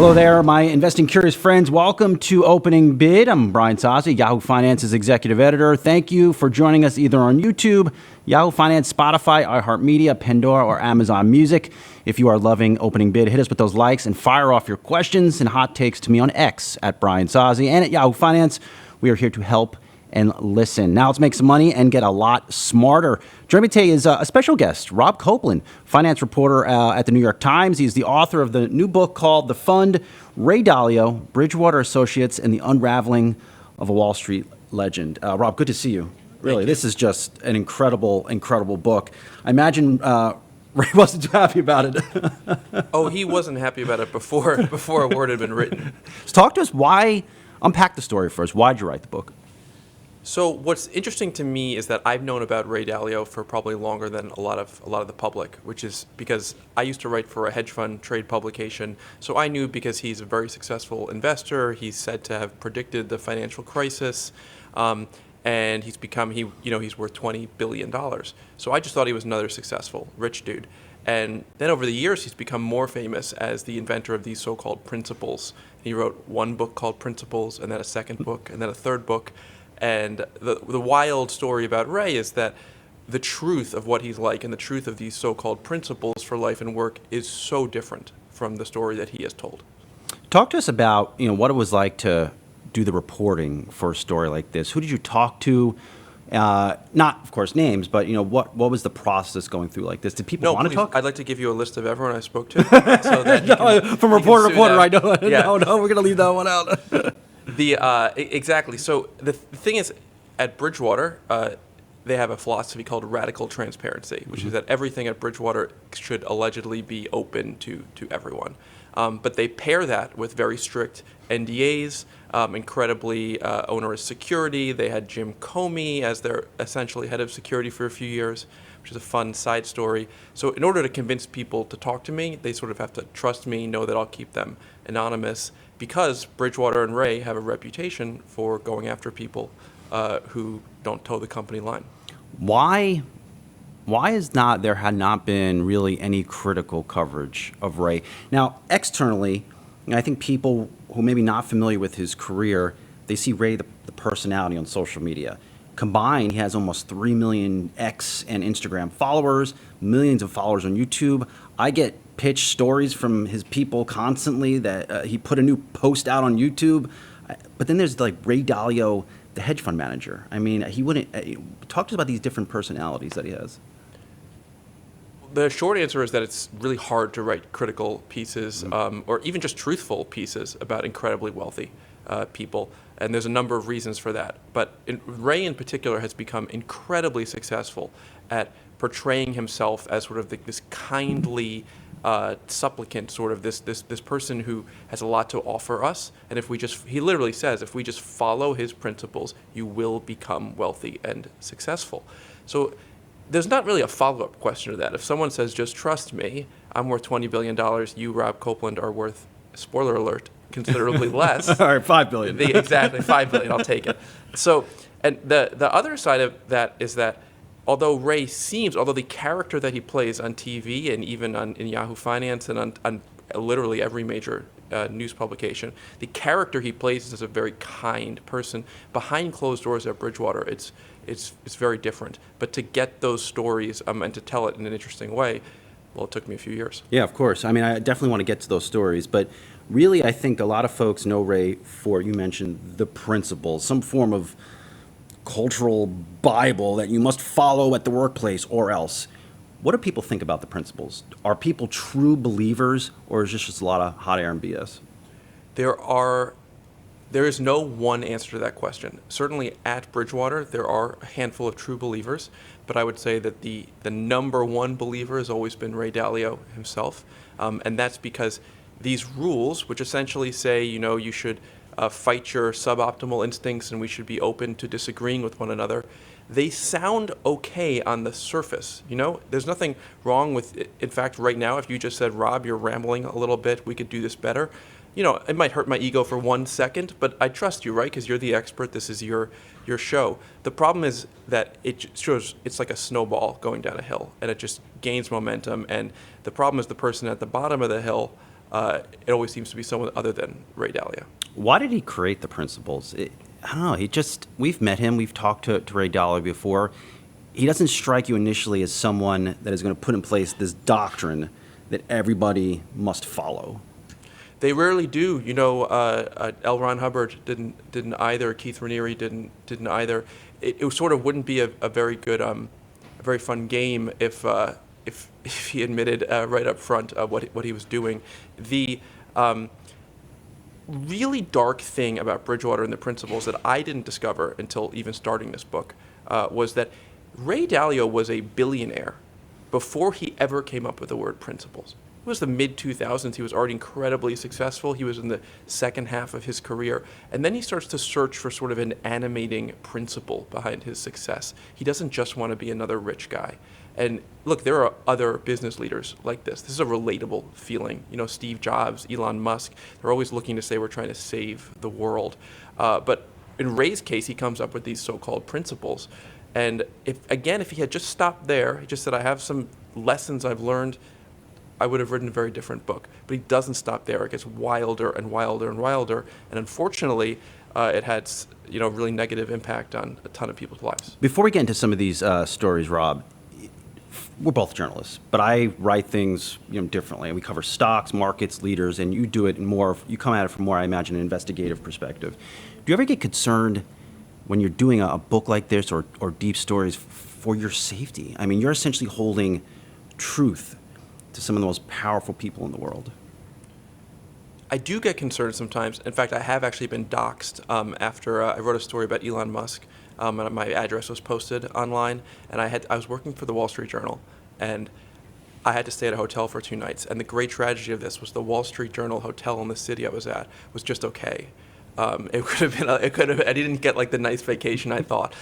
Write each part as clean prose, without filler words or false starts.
Hello there, my investing curious friends. Welcome to Opening Bid. I'm Brian Sozzi, Yahoo Finance's executive editor. Thank you for joining us either on YouTube, Yahoo Finance, Spotify, iHeartMedia, Pandora, or Amazon Music. If you are loving Opening Bid, hit us with those likes and fire off your questions and hot takes to me on X at Brian Sozzi and at Yahoo Finance. We are here to help and listen. Now let's make some money and get a lot smarter. Joining me today is a special guest, Rob Copeland, finance reporter at the New York Times. He's the author of the new book called The Fund, Ray Dalio, Bridgewater Associates, and the Unraveling of a Wall Street Legend. Rob, good to see you. Really, this is just an incredible, incredible book. I imagine Ray wasn't too happy about it. Oh, he wasn't happy about it before a word had been written. So talk to us. Unpack the story first. Why'd you write the book? So what's interesting to me is that I've known about Ray Dalio for probably longer than a lot of the public, which is because I used to write for a hedge fund trade publication. So I knew because he's a very successful investor. He's said to have predicted the financial crisis, and he's worth $20 billion. So I just thought he was another successful rich dude. And then over the years, he's become more famous as the inventor of these so-called principles. He wrote one book called Principles, and then a second book, and then a third book. And the wild story about Ray is that the truth of what he's like and the truth of these so-called principles for life and work is so different from the story that he has told. Talk to us about what it was like to do the reporting for a story like this. Who did you talk to? Not, of course, names, but what was the process going through like this? Did people want to talk? I'd like to give you a list of everyone I spoke to. So that from reporter to reporter, I know. Yeah. No, we're going to leave that one out. Exactly. So the thing is, at Bridgewater, they have a philosophy called radical transparency, which is that everything at Bridgewater should allegedly be open to everyone. But they pair that with very strict NDAs, incredibly onerous security. They had Jim Comey as their essentially head of security for a few years, which is a fun side story. So in order to convince people to talk to me, they sort of have to trust me, know that I'll keep them anonymous, because Bridgewater and Ray have a reputation for going after people who don't toe the company line. Why there had not been really any critical coverage of Ray? Now, externally, I think people who may be not familiar with his career, they see Ray the personality on social media. Combined, he has almost 3 million X and Instagram followers, millions of followers on YouTube. I get pitched stories from his people constantly that he put a new post out on YouTube. But then there's like Ray Dalio, the hedge fund manager. I mean, he wouldn't talk to us about these different personalities that he has. The short answer is that it's really hard to write critical pieces or even just truthful pieces about incredibly wealthy people. And there's a number of reasons for that. But Ray in particular has become incredibly successful at portraying himself as sort of this kindly supplicant, sort of this person who has a lot to offer us. And he literally says, if we just follow his principles, you will become wealthy and successful. So there's not really a follow-up question to that. If someone says, just trust me, I'm worth $20 billion, you, Rob Copeland, are worth, spoiler alert, considerably less. All right, $5 billion. Exactly, $5 billion, I'll take it. So, and the other side of that is that although the character that he plays on TV and even in Yahoo Finance and on literally every major news publication, the character he plays is a very kind person. Behind closed doors at Bridgewater, it's very different. But to get those stories and to tell it in an interesting way, well, it took me a few years. Yeah, of course. I mean, I definitely want to get to those stories, but really, I think a lot of folks know Ray for, you mentioned, the principles, some form of cultural Bible that you must follow at the workplace or else. What do people think about the principles? Are people true believers, or is this just a lot of hot air and BS? There is no one answer to that question. Certainly at Bridgewater, there are a handful of true believers, but I would say that the number one believer has always been Ray Dalio himself, and that's because these rules, which essentially say, you should fight your suboptimal instincts and we should be open to disagreeing with one another, they sound okay on the surface. There's nothing wrong with it. In fact, right now, if you just said, Rob, you're rambling a little bit, we could do this better, it might hurt my ego for 1 second, but I trust you, right? Because you're the expert. This is your show. The problem is that it's like a snowball going down a hill, and it just gains momentum. And the problem is the person at the bottom of the hill it always seems to be someone other than Ray Dalio. Why did he create the principles? I don't know. We've met him. We've talked to Ray Dalio before. He doesn't strike you initially as someone that is going to put in place this doctrine that everybody must follow. They rarely do. L. Ron Hubbard didn't either. Keith Raniere didn't either. It sort of wouldn't be a very good, a very fun game if he admitted right up front what he was doing. The really dark thing about Bridgewater and the principles that I didn't discover until even starting this book was that Ray Dalio was a billionaire before he ever came up with the word principles. It was the mid-2000s. He was already incredibly successful. He was in the second half of his career. And then he starts to search for sort of an animating principle behind his success. He doesn't just want to be another rich guy. And look, there are other business leaders like this. This is a relatable feeling. Steve Jobs, Elon Musk, they're always looking to say we're trying to save the world. But in Ray's case, he comes up with these so-called principles. And if he had just stopped there, he just said, I have some lessons I've learned, I would have written a very different book. But he doesn't stop there. It gets wilder and wilder and wilder. And unfortunately, it had really negative impact on a ton of people's lives. Before we get into some of these stories, Rob, we're both journalists, but I write things differently. We cover stocks, markets, leaders, and you do it you come at it from more, I imagine, an investigative perspective. Do you ever get concerned when you're doing a book like this or deep stories for your safety? I mean, you're essentially holding truth to some of the most powerful people in the world. I do get concerned sometimes. In fact, I have actually been doxxed after I wrote a story about Elon Musk. And my address was posted online, and I was working for the Wall Street Journal, and I had to stay at a hotel for 2 nights. And the great tragedy of this was the Wall Street Journal hotel in the city I was at was just okay. It could have. I didn't get like the nice vacation I thought.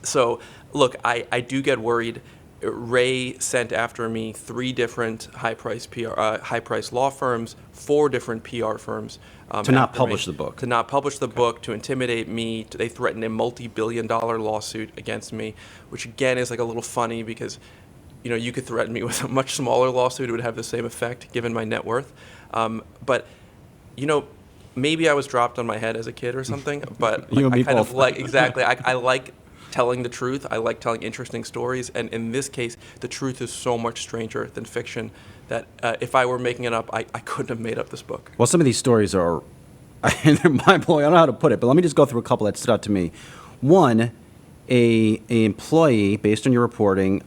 So look, I do get worried. Ray sent after me 3 different high-price law firms, 4 different PR firms. To not publish the book. To not publish the book, to intimidate me. They threatened a multi-billion-dollar lawsuit against me, which again is like a little funny because, you could threaten me with a much smaller lawsuit. It would have the same effect given my net worth. But, maybe I was dropped on my head as a kid or something. But I kind of like exactly. I like telling the truth. I like telling interesting stories, and in this case, the truth is so much stranger than fiction that if I were making it up, I couldn't have made up this book. Well, some of these stories are they're mind-blowing. I don't know how to put it, but let me just go through a couple that stood out to me. One, a employee, based on your reporting,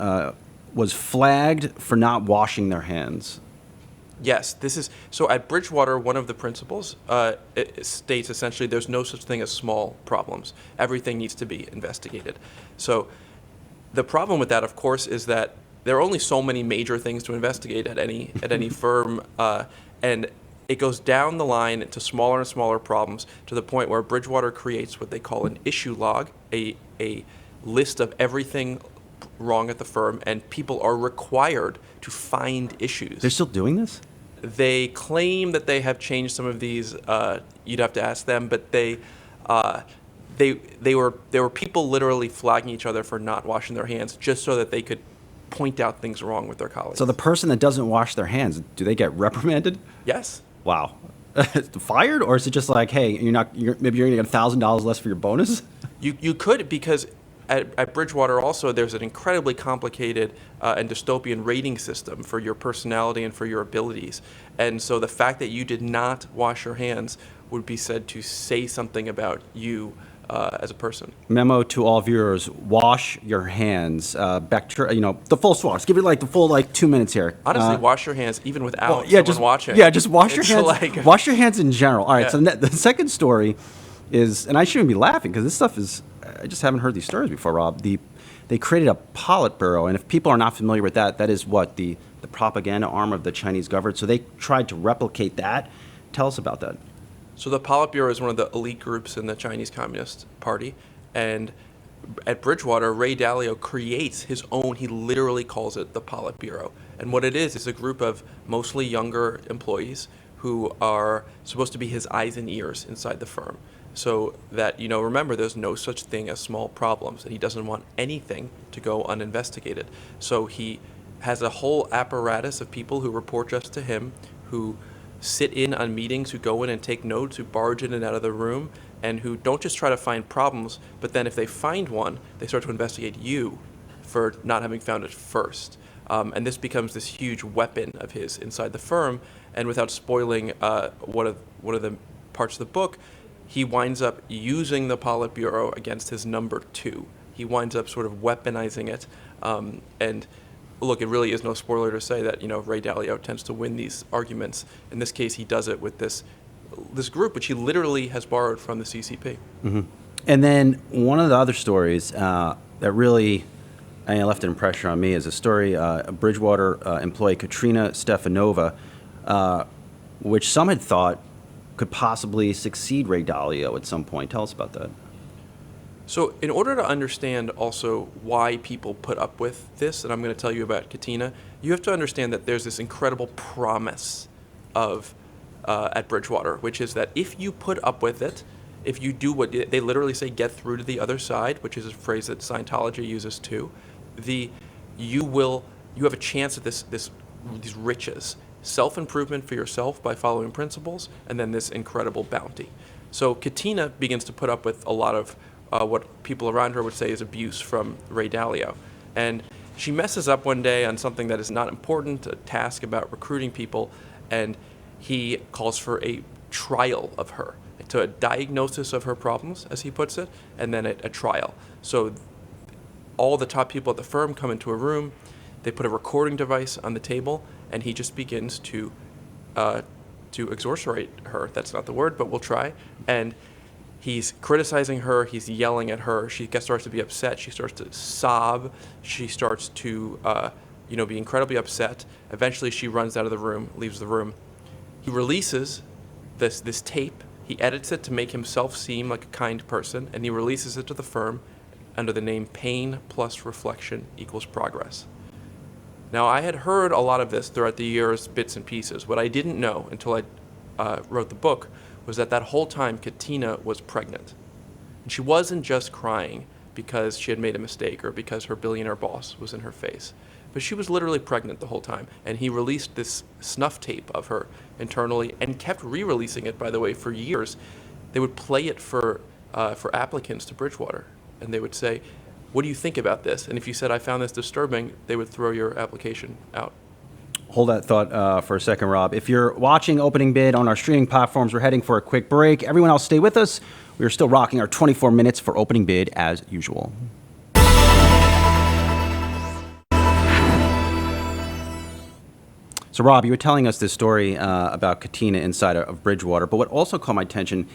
was flagged for not washing their hands. Yes, this is so at Bridgewater. One of the principles it states essentially there's no such thing as small problems. Everything needs to be investigated. So the problem with that, of course, is that there are only so many major things to investigate at any firm, and it goes down the line to smaller and smaller problems to the point where Bridgewater creates what they call an issue log, a list of everything wrong at the firm, and people are required to find issues. They're still doing this? They claim that they have changed some of these. You'd have to ask them, but there were people literally flagging each other for not washing their hands just so that they could point out things wrong with their colleagues. So the person that doesn't wash their hands, do they get reprimanded? Yes. Wow. Fired, or is it just like, hey, maybe you're going to get $1,000 less for your bonus? You could, because at Bridgewater also there's an incredibly complicated and dystopian rating system for your personality and for your abilities. And so the fact that you did not wash your hands would be said to say something about you as a person. Memo to all viewers: wash your hands. The full swash. Give it like the full 2 minutes here. Honestly, wash your hands even without someone watching. Yeah, just wash your hands. Wash your hands in general. All right. Yeah. So the second story is, and I shouldn't be laughing because this stuff is. I just haven't heard these stories before, Rob. They created a Politburo, and if people are not familiar with that, that is what the propaganda arm of the Chinese government. So they tried to replicate that. Tell us about that. So the Politburo is one of the elite groups in the Chinese Communist Party, and at Bridgewater, Ray Dalio creates his own. He literally calls it the Politburo, and what it is a group of mostly younger employees who are supposed to be his eyes and ears inside the firm. So that, remember, there's no such thing as small problems, and he doesn't want anything to go uninvestigated. So he has a whole apparatus of people who report just to him, who sit in on meetings, who go in and take notes, who barge in and out of the room, and who don't just try to find problems, but then if they find one, they start to investigate you for not having found it first. And this becomes this huge weapon of his inside the firm. And without spoiling one of the parts of the book, he winds up using the Politburo against his number two. He winds up sort of weaponizing it. And look, it really is no spoiler to say that Ray Dalio tends to win these arguments. In this case, he does it with this group, which he literally has borrowed from the CCP. Mm-hmm. And then one of the other stories that really left an impression on me is a story of Bridgewater employee Katrina Stefanova, which some had thought could possibly succeed Ray Dalio at some point. Tell us about that. So in order to understand also why people put up with this, and I'm going to tell you about Katina, you have to understand that there's this incredible promise of at Bridgewater, which is that if you put up with it, if you do what they literally say, get through to the other side, which is a phrase that Scientology uses too, you have a chance at these riches, self-improvement for yourself by following principles, and then this incredible bounty. So Katina begins to put up with a lot of what people around her would say is abuse from Ray Dalio. And she messes up one day on something that is not important, a task about recruiting people, and he calls for a trial of her, to a diagnosis of her problems, as he puts it, and then a trial. So all the top people at the firm come into a room, they put a recording device on the table, and he just begins to exorcerate her. That's not the word, but we'll try. And he's criticizing her, he's yelling at her, she starts to be upset, she starts to sob, she starts to be incredibly upset. Eventually she runs out of the room, leaves the room. He releases this tape, he edits it to make himself seem like a kind person, and he releases it to the firm under the name Pain plus Reflection equals Progress. Now, I had heard a lot of this throughout the years, bits and pieces. What I didn't know until I wrote the book was that whole time Katina was pregnant. And she wasn't just crying because she had made a mistake or because her billionaire boss was in her face, but she was literally pregnant the whole time. And he released this snuff tape of her internally and kept re-releasing it, by the way, for years. They would play it for applicants to Bridgewater, and they would say, "What do you think about this?" And if you said, "I found this disturbing," they would throw your application out. Hold that thought for a second, Rob. If you're watching Opening Bid on our streaming platforms, we're heading for a quick break. Everyone else, stay with us. We are still rocking our 24 minutes for Opening Bid as usual. So, Rob, you were telling us this story about Katina inside of Bridgewater, but what also caught my attention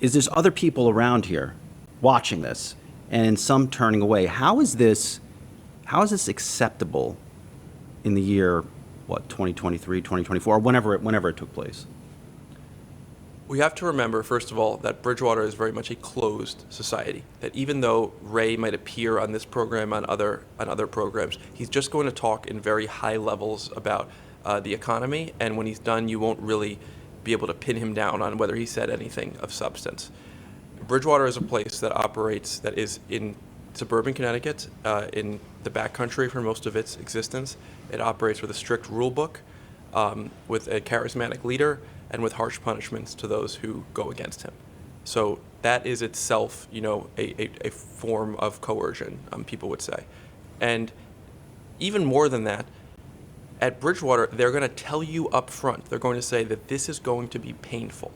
is there's other people around here watching this, and some turning away. How is this acceptable in the year, 2023, 2024, or whenever it took place? We have to remember, first of all, that Bridgewater is very much a closed society. That even though Ray might appear on this program, on other programs, he's just going to talk in very high levels about the economy, and when he's done, you won't really be able to pin him down on whether he said anything of substance. Bridgewater is a place that is in suburban Connecticut, in the backcountry for most of its existence. It operates with a strict rule book, with a charismatic leader, and with harsh punishments to those who go against him. So that is itself, a form of coercion, people would say. And even more than that, at Bridgewater, they're going to tell you up front, they're going to say that this is going to be painful.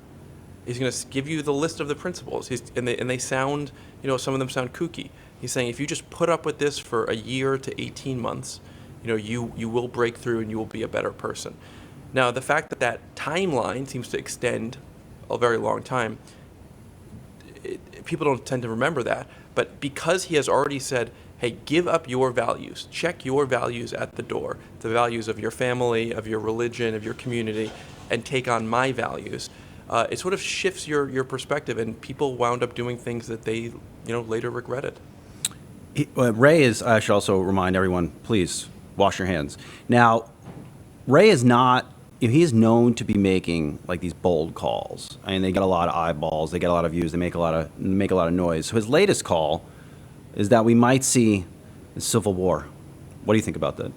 He's going to give you the list of the principles, and they sound, some of them sound kooky. He's saying if you just put up with this for a year to 18 months, you will break through and you will be a better person. Now, the fact that timeline seems to extend a very long time, people don't tend to remember that, but because he has already said, hey, give up your values, check your values at the door, the values of your family, of your religion, of your community, and take on my values, it sort of shifts your perspective, and people wound up doing things that they later regretted. Ray is, I should also remind everyone, please wash your hands. Now, Ray is not, he is known to be making like these bold calls. I mean, they get a lot of eyeballs, they get a lot of views, they make a lot of noise. So his latest call is that we might see a civil war. What do you think about that?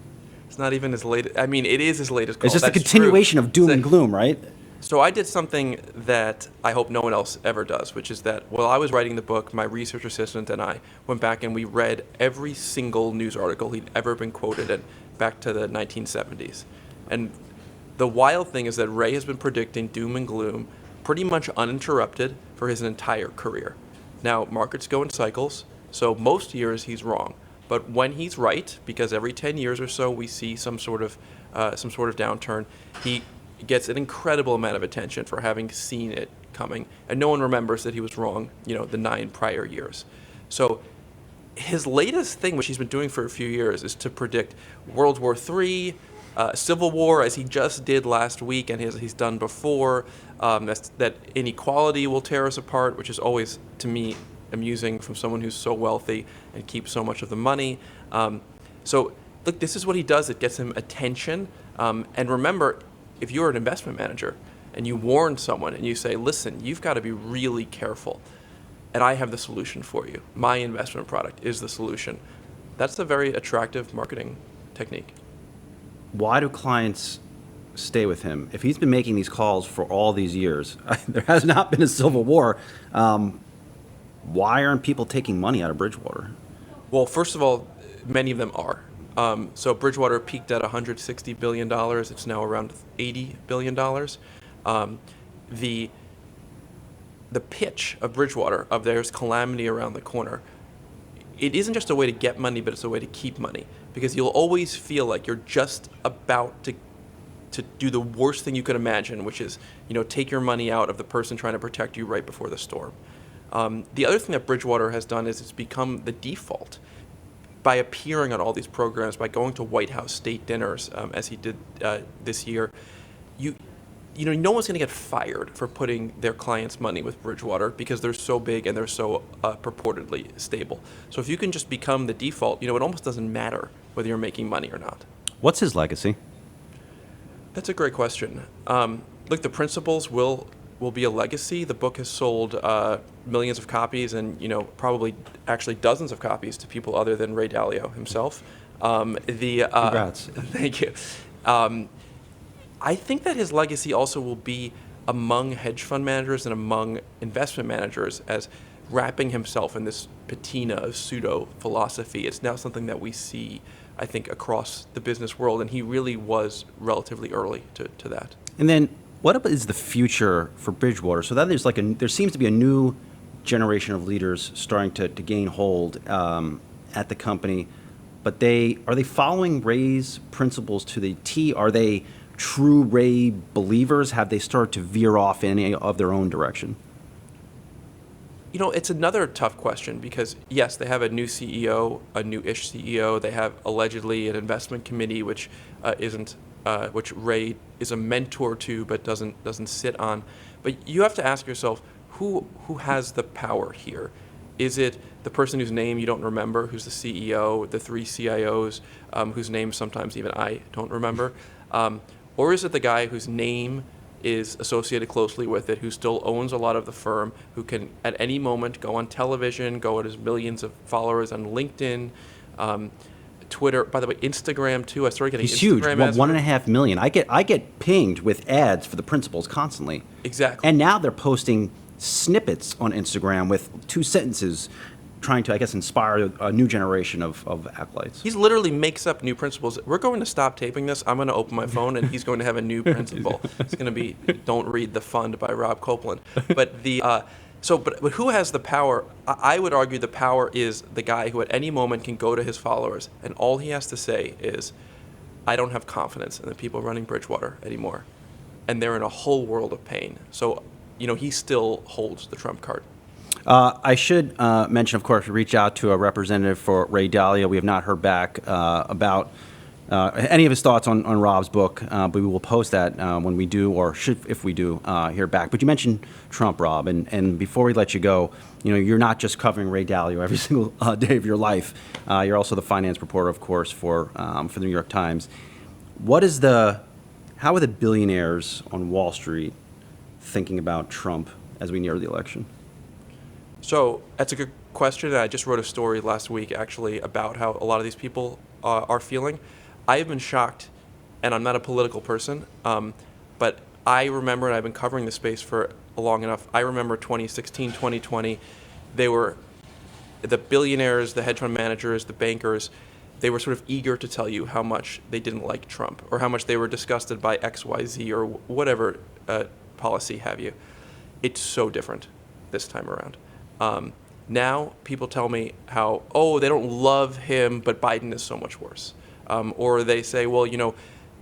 It's not even his latest. I mean, it is his latest call. It's just That's a continuation true. of doom and gloom, right? So I did something that I hope no one else ever does, which is that while I was writing the book, my research assistant and I went back and we read every single news article he'd ever been quoted in back to the 1970s. And the wild thing is that Ray has been predicting doom and gloom pretty much uninterrupted for his entire career. Now, markets go in cycles, so most years he's wrong. But when he's right, because every 10 years or so we see some sort of downturn, he gets an incredible amount of attention for having seen it coming, and no one remembers that he was wrong, the 9 prior years. So his latest thing, which he's been doing for a few years, is to predict World War III, Civil War, as he just did last week, and he's done before, that inequality will tear us apart, which is always, to me, amusing from someone who's so wealthy and keeps so much of the money. So look, this is what he does. It gets him attention. And remember, if you're an investment manager and you warn someone and you say, listen, you've got to be really careful, and I have the solution for you. My investment product is the solution. That's a very attractive marketing technique. Why do clients stay with him? If he's been making these calls for all these years, there has not been a civil war. Why aren't people taking money out of Bridgewater? Well, first of all, many of them are. So Bridgewater peaked at $160 billion. It's now around $80 billion. The pitch of Bridgewater, of there's calamity around the corner, it isn't just a way to get money, but it's a way to keep money. Because you'll always feel like you're just about to do the worst thing you could imagine, which is, take your money out of the person trying to protect you right before the storm. The other thing that Bridgewater has done is it's become the default. By appearing on all these programs, by going to White House state dinners, as he did this year, no one's going to get fired for putting their clients' money with Bridgewater because they're so big and they're so purportedly stable. So if you can just become the default, it almost doesn't matter whether you're making money or not. What's his legacy? That's a great question. Look, the principles will be a legacy. The book has sold millions of copies and, probably actually dozens of copies to people other than Ray Dalio himself. Congrats. Thank you. I think that his legacy also will be among hedge fund managers and among investment managers as wrapping himself in this patina of pseudo philosophy. It's now something that we see, I think, across the business world, and he really was relatively early to that. And then what is the future for Bridgewater? So that there seems to be a new generation of leaders starting to gain hold at the company, but are they following Ray's principles to the T? Are they true Ray believers? Have they started to veer off in any of their own direction? It's another tough question because, yes, they have a new CEO, a new-ish CEO. They have allegedly an investment committee, which which Ray is a mentor to but doesn't sit on. But you have to ask yourself, who has the power here? Is it the person whose name you don't remember, who's the CEO, the 3 CIOs, whose names sometimes even I don't remember? Or is it the guy whose name is associated closely with it, who still owns a lot of the firm, who can at any moment go on television, go at his millions of followers on LinkedIn, Twitter, by the way, Instagram too. I started getting He's Instagram huge. ads. 1.5 million. I get pinged with ads for the principals constantly. Exactly. And now they're posting snippets on Instagram with 2 sentences, trying to, I guess, inspire a new generation of acolytes. He literally makes up new principles. We're going to stop taping this. I'm going to open my phone, and he's going to have a new principle. It's going to be "Don't Read the Fund" by Rob Copeland. But but who has the power? I would argue the power is the guy who at any moment can go to his followers, and all he has to say is, "I don't have confidence in the people running Bridgewater anymore," and they're in a whole world of pain. So, he still holds the trump card. I should mention, of course, we reach out to a representative for Ray Dalio. We have not heard back about any of his thoughts on Rob's book, but we will post that when we do, or if we do, hear back. But you mentioned Trump, Rob, and before we let you go, you're not just covering Ray Dalio every single day of your life. You're also the finance reporter, of course, for the New York Times. How are the billionaires on Wall Street thinking about Trump as we near the election? So that's a good question. I just wrote a story last week, actually, about how a lot of these people are feeling. I have been shocked, and I'm not a political person, but I remember, and I've been covering the space for long enough, I remember 2016, 2020, they were the billionaires, the hedge fund managers, the bankers, they were sort of eager to tell you how much they didn't like Trump or how much they were disgusted by XYZ or whatever policy have you. It's so different this time around. Now people tell me how, oh, they don't love him, but Biden is so much worse. Or they say, well, you know,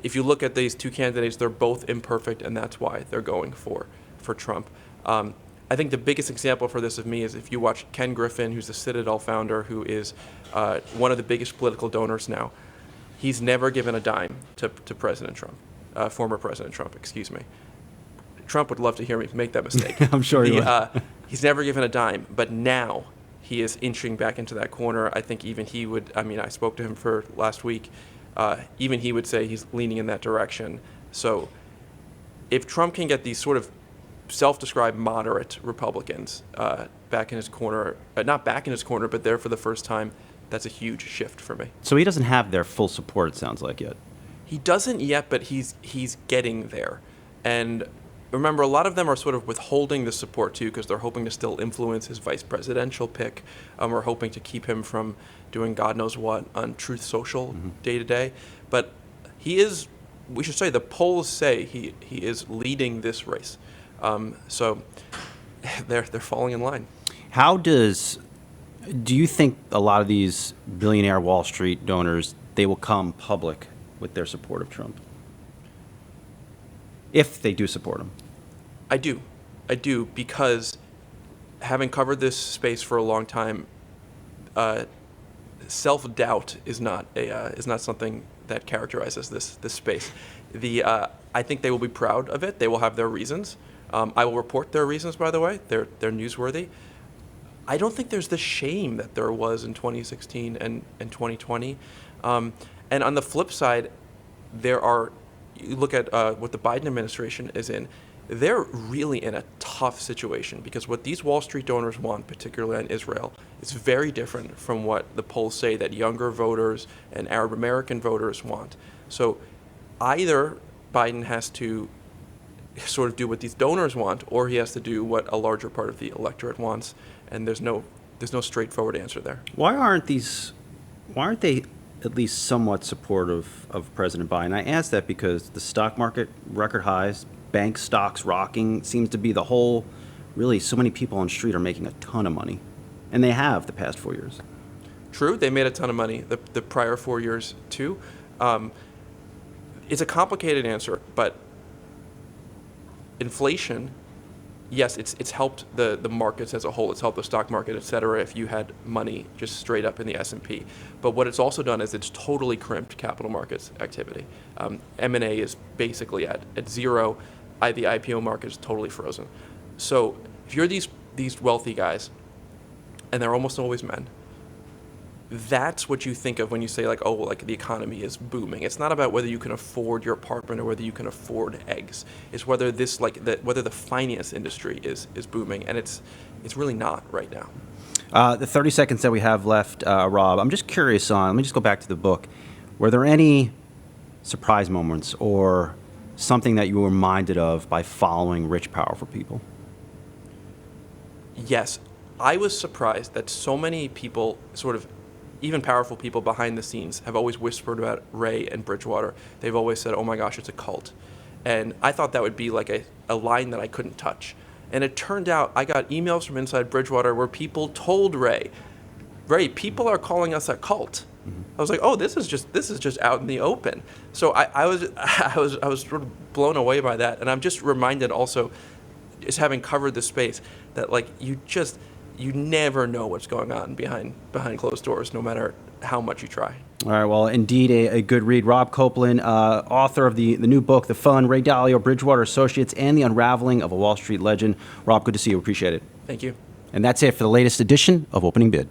if you look at these two candidates, they're both imperfect, and that's why they're going for Trump. I think the biggest example for this of me is if you watch Ken Griffin, who's the Citadel founder, who is one of the biggest political donors now. He's never given a dime to President Trump, former President Trump, excuse me. Trump would love to hear me make that mistake. I'm sure he would. He's never given a dime, but now he is inching back into that corner. I think even he would, I mean, I spoke to him for last week. Even he would say he's leaning in that direction. So if Trump can get these sort of self-described moderate Republicans back in his corner, not back in his corner, but there for the first time, that's a huge shift for me. So he doesn't have their full support, it sounds like, yet. He doesn't yet, but he's getting there. And remember, a lot of them are sort of withholding the support, too, because they're hoping to still influence his vice presidential pick. We're hoping to keep him from doing God knows what on Truth Social day to day. But he is, we should say, the polls say he is leading this race. So they're falling in line. Do you think a lot of these billionaire Wall Street donors, they will come public with their support of Trump? If they do support him. I do, because having covered this space for a long time, self-doubt is not something that characterizes this space. I think they will be proud of it. They will have their reasons. I will report their reasons, by the way. They're newsworthy. I don't think there's the shame that there was in 2016 and 2020. And on the flip side, you look at what the Biden administration is in, they're really in a tough situation because what these Wall Street donors want, particularly on Israel, is very different from what the polls say that younger voters and Arab American voters want. So either Biden has to sort of do what these donors want, or he has to do what a larger part of the electorate wants, and there's no straightforward answer there. Why aren't they at least somewhat supportive of President Biden? I ask that because the stock market, record highs, bank stocks rocking, seems to be the whole, really, so many people on the street are making a ton of money, and they have the past 4 years. True, they made a ton of money the prior 4 years, too. It's a complicated answer, but inflation, yes, it's helped the markets as a whole. It's helped the stock market, et cetera, if you had money just straight up in the S&P. But what it's also done is it's totally crimped capital markets activity. M&A is basically at zero. The IPO market is totally frozen. So if you're these wealthy guys, and they're almost always men, that's what you think of when you say, like, oh, like the economy is booming. It's not about whether you can afford your apartment or whether you can afford eggs. It's whether whether the finance industry is booming, and it's really not right now. The 30 seconds that we have left, Rob, I'm just curious on, let me just go back to the book. Were there any surprise moments or something that you were reminded of by following rich, powerful people? Yes. I was surprised that so many people, sort of even powerful people behind the scenes, have always whispered about Ray and Bridgewater. They've always said, oh my gosh, it's a cult. And I thought that would be like a line that I couldn't touch. And it turned out I got emails from inside Bridgewater where people told Ray, people are calling us a cult. I was like, oh, this is just out in the open. So I was sort of blown away by that. And I'm just reminded also, just having covered the space, that like you never know what's going on behind closed doors, no matter how much you try. All right, well, indeed a good read. Rob Copeland, author of the new book, The Fund, Ray Dalio, Bridgewater Associates, and the Unraveling of a Wall Street Legend. Rob, good to see you. Appreciate it. Thank you. And that's it for the latest edition of Opening Bid.